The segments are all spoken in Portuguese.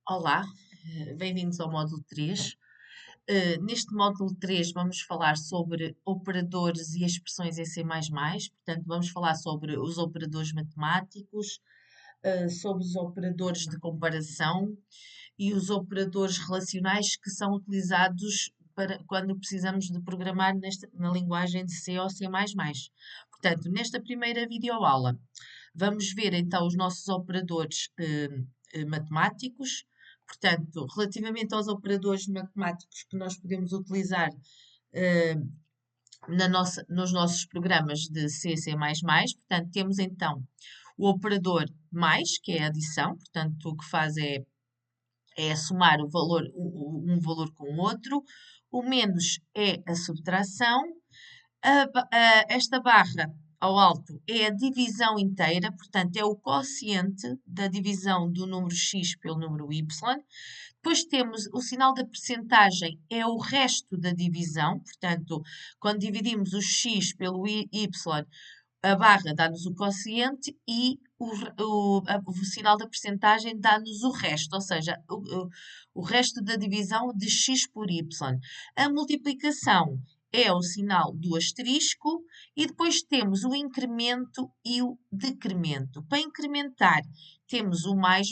Olá, bem-vindos ao módulo 3. Neste módulo 3 vamos falar sobre operadores e expressões em C++, portanto vamos falar sobre os operadores matemáticos, sobre os operadores de comparação e os operadores relacionais que são utilizados para quando precisamos de programar na linguagem de C ou C++. Portanto, nesta primeira videoaula vamos ver então os nossos operadores matemáticos. Portanto, relativamente aos operadores matemáticos que nós podemos utilizar eh, nos nossos programas de C, C++, portanto, temos então o operador mais, que é a adição, portanto, o que faz é somar um valor com o outro, o menos é a subtração, esta barra ao alto é a divisão inteira, portanto, é o quociente da divisão do número x pelo número y. Depois temos o sinal da percentagem, é o resto da divisão, portanto, quando dividimos o x pelo y, a barra dá-nos o quociente e o sinal da percentagem dá-nos o resto, ou seja, o resto da divisão de x por y. A multiplicação é o sinal do asterisco e depois temos o incremento e o decremento. Para incrementar, temos o mais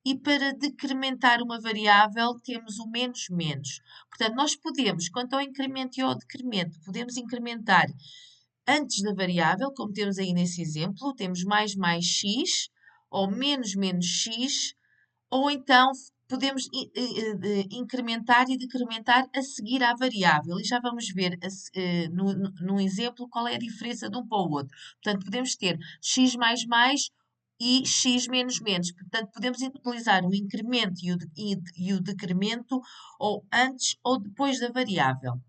e para decrementar uma variável, temos o menos menos. Portanto, nós podemos, quanto ao incremento e ao decremento, podemos incrementar antes da variável, como temos aí nesse exemplo, temos mais x, ou menos menos x, ou então podemos incrementar e decrementar a seguir à variável. E já vamos ver no exemplo qual é a diferença de um para o outro. Portanto, podemos ter x e x menos menos. Portanto, podemos utilizar o incremento e o decremento ou antes ou depois da variável.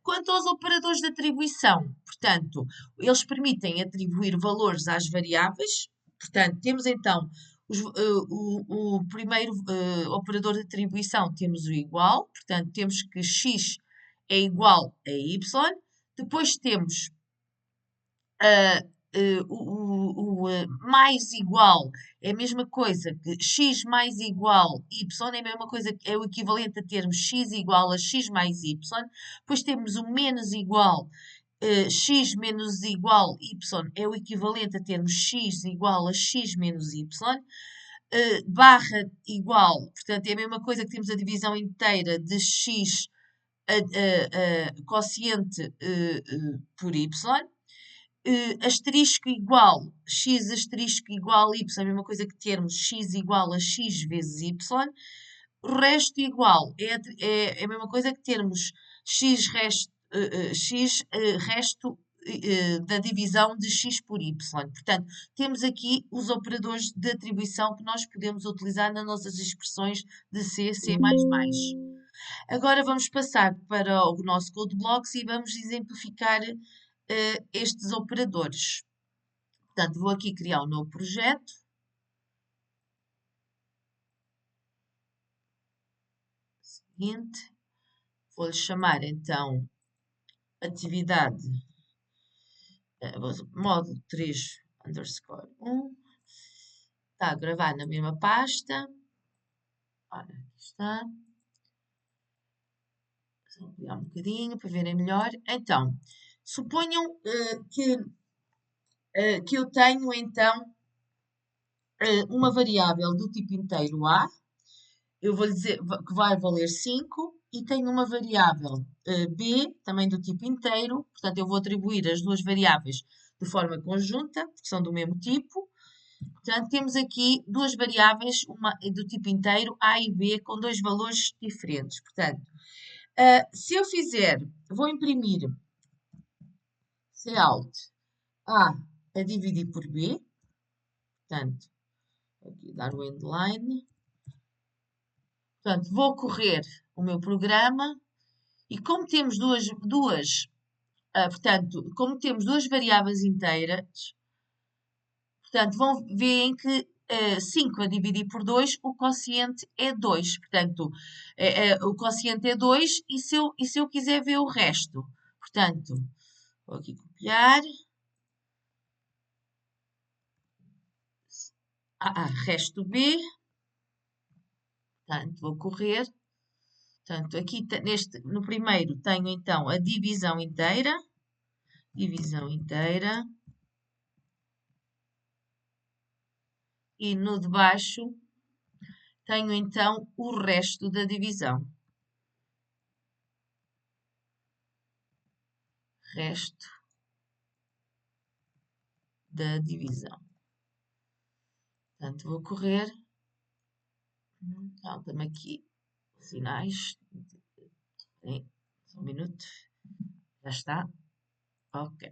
Quanto aos operadores de atribuição, portanto, eles permitem atribuir valores às variáveis. Portanto, temos então o primeiro operador de atribuição, temos o igual, portanto, temos que x é igual a y. Depois temos mais igual é a mesma coisa que x mais igual y, é a mesma coisa, é o equivalente a termos x igual a x mais y. Depois temos o menos igual, x menos igual y, é o equivalente a termos x igual a x menos y. Barra igual, portanto, é a mesma coisa que temos a divisão inteira de x quociente por y. Asterisco igual, x asterisco igual y, é a mesma coisa que termos x igual a x vezes y. O resto igual, é a mesma coisa que termos x resto da divisão de x por y. Portanto, temos aqui os operadores de atribuição que nós podemos utilizar nas nossas expressões de C, C++. Agora vamos passar para o nosso code blocks e vamos exemplificar estes operadores. Portanto, vou aqui criar um novo projeto. Seguinte, vou-lhe chamar então atividade módulo 3 underscore 1. Está a gravar na mesma pasta. Ora, aqui está. Vou ampliar um bocadinho para verem melhor. Então, suponham que eu tenho então uma variável do tipo inteiro A. Eu vou lhe dizer que vai valer 5 e tenho uma variável b, também do tipo inteiro, portanto eu vou atribuir as duas variáveis de forma conjunta, porque são do mesmo tipo. Portanto, temos aqui duas variáveis, uma do tipo inteiro, a e b, com dois valores diferentes. Portanto, se eu fizer, vou imprimir Cout a dividir por b, portanto, aqui dar o endline. Portanto, vou correr o meu programa e como temos portanto, como temos duas variáveis inteiras, portanto, veem que 5 a dividir por 2, o quociente é 2. Portanto, o quociente é 2 e se eu quiser ver o resto, portanto, vou aqui copiar. Resto B. Portanto, vou correr. Portanto, aqui no primeiro tenho então a divisão inteira. Divisão inteira. E no de baixo tenho então o resto da divisão. Resto da divisão. Portanto, vou correr. Falta-me aqui sinais. Só um minuto. Já está. Ok.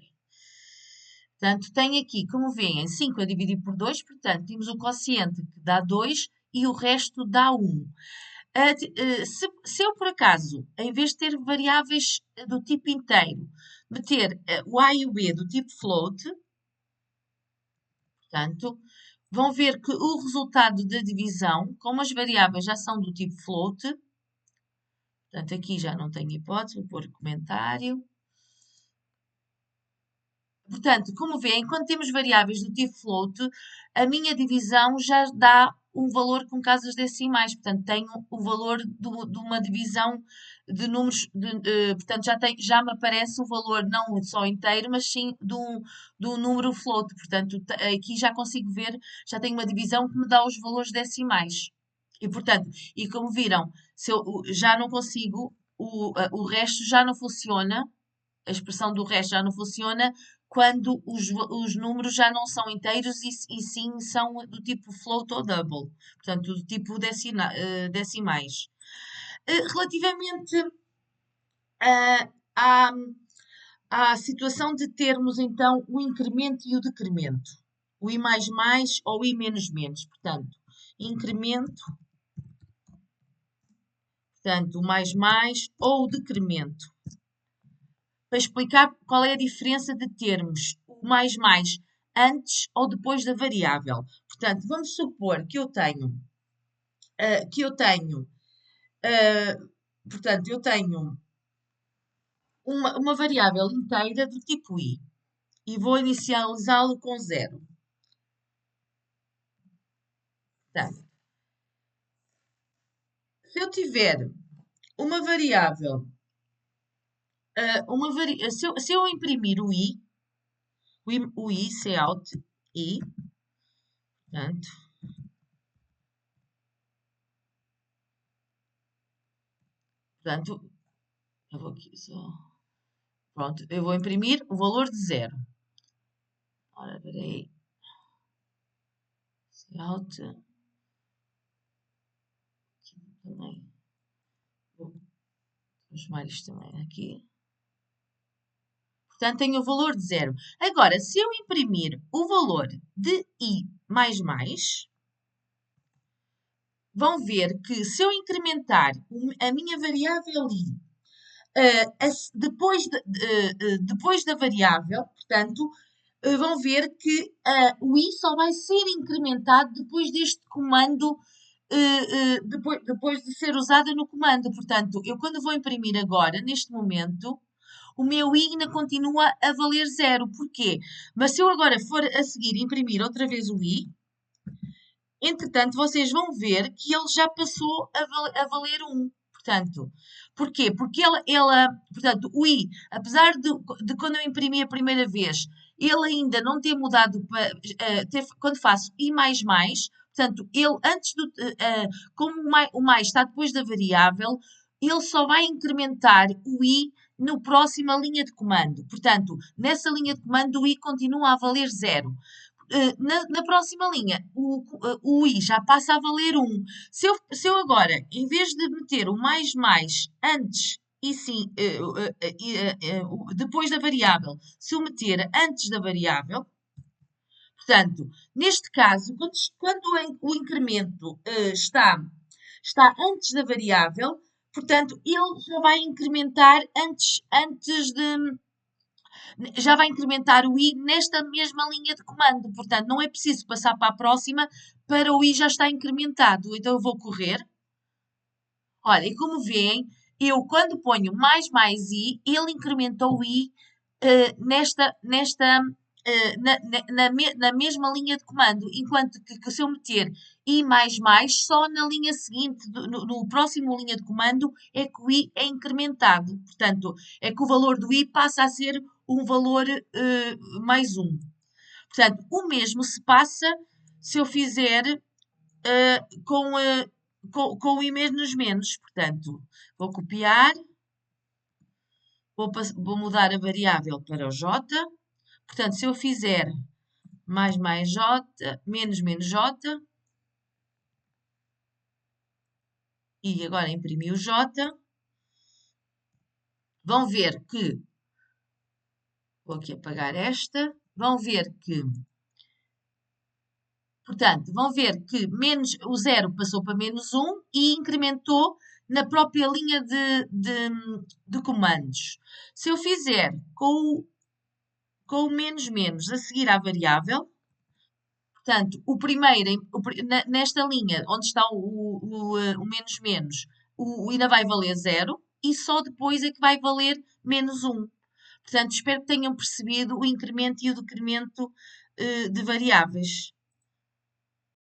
Portanto, tenho aqui, como veem, 5 a dividir por 2. Portanto, temos o quociente que dá 2 e o resto dá 1. Se eu, por acaso, em vez de ter variáveis do tipo inteiro, meter o A e o B do tipo float, portanto, vão ver que o resultado da divisão, como as variáveis já são do tipo float, portanto, aqui já não tenho hipótese, vou pôr comentário. Portanto, como vêem, quando temos variáveis do tipo float, a minha divisão já dá um valor com casas decimais. Portanto, tenho o valor de uma divisão de números. Portanto, já me aparece o valor não só inteiro, mas sim de um número float. Portanto, aqui já consigo ver, já tenho uma divisão que me dá os valores decimais. E, portanto, e como viram, se eu já não consigo, o resto já não funciona, a expressão do resto já não funciona quando os números já não são inteiros e sim são do tipo float ou double, portanto, do tipo decimais. Relativamente à, à situação de termos então o incremento e o decremento, o I mais mais ou o I menos menos, portanto, incremento, portanto, o mais ou o decremento. Para explicar qual é a diferença de termos o mais antes ou depois da variável. Portanto, vamos supor que eu tenho, portanto, eu tenho uma variável inteira do tipo i e vou inicializá-lo com 0. Portanto, se eu tiver uma variável, se eu imprimir o i, cout i, portanto, eu vou aqui só. Pronto, eu vou imprimir o valor de 0. Ora, peraí. Cout. Aqui também. Vou transformar isto também aqui. Portanto, tenho o valor de 0. Agora, se eu imprimir o valor de i mais, vão ver que se eu incrementar a minha variável i depois da variável, portanto, vão ver que o i só vai ser incrementado depois deste comando, depois de ser usada no comando. Portanto, eu quando vou imprimir agora, neste momento, o meu i ainda continua a valer 0. Porquê? Mas se eu agora for a seguir imprimir outra vez o i, entretanto, vocês vão ver que ele já passou a valer 1. Portanto, porquê? Porque portanto, o i, apesar de quando eu imprimi a primeira vez, ele ainda não ter mudado para, quando faço i mais, portanto, ele antes como o mais está depois da variável, ele só vai incrementar o i na próxima linha de comando. Portanto, nessa linha de comando, o i continua a valer 0. Na próxima linha, o i já passa a valer 1. Se eu agora, em vez de meter o mais antes e sim, depois da variável, se eu meter antes da variável, portanto, neste caso, quando o incremento está antes da variável, portanto, ele já vai incrementar já vai incrementar o i nesta mesma linha de comando. Portanto, não é preciso passar para a próxima para o i já estar incrementado. Então, eu vou correr. Olha, e como veem, eu quando ponho mais i, ele incrementou o i na mesma linha de comando, enquanto que se eu meter i mais mais, só na linha seguinte, no próximo linha de comando, é que o i é incrementado. Portanto, é que o valor do i passa a ser um valor mais 1. Portanto, o mesmo se passa se eu fizer com o i menos menos. Portanto, vou copiar, vou mudar a variável para o j. Portanto, se eu fizer mais j, menos j, e agora imprimir o j, vão ver que, vou aqui apagar esta, vão ver que, portanto, vão ver que o 0 passou para menos 1 e incrementou na própria linha de comandos. Se eu fizer com o menos menos a seguir à variável, portanto, nesta linha onde está o menos menos, ainda vai valer 0 e só depois é que vai valer menos 1. Portanto, espero que tenham percebido o incremento e o decremento de variáveis.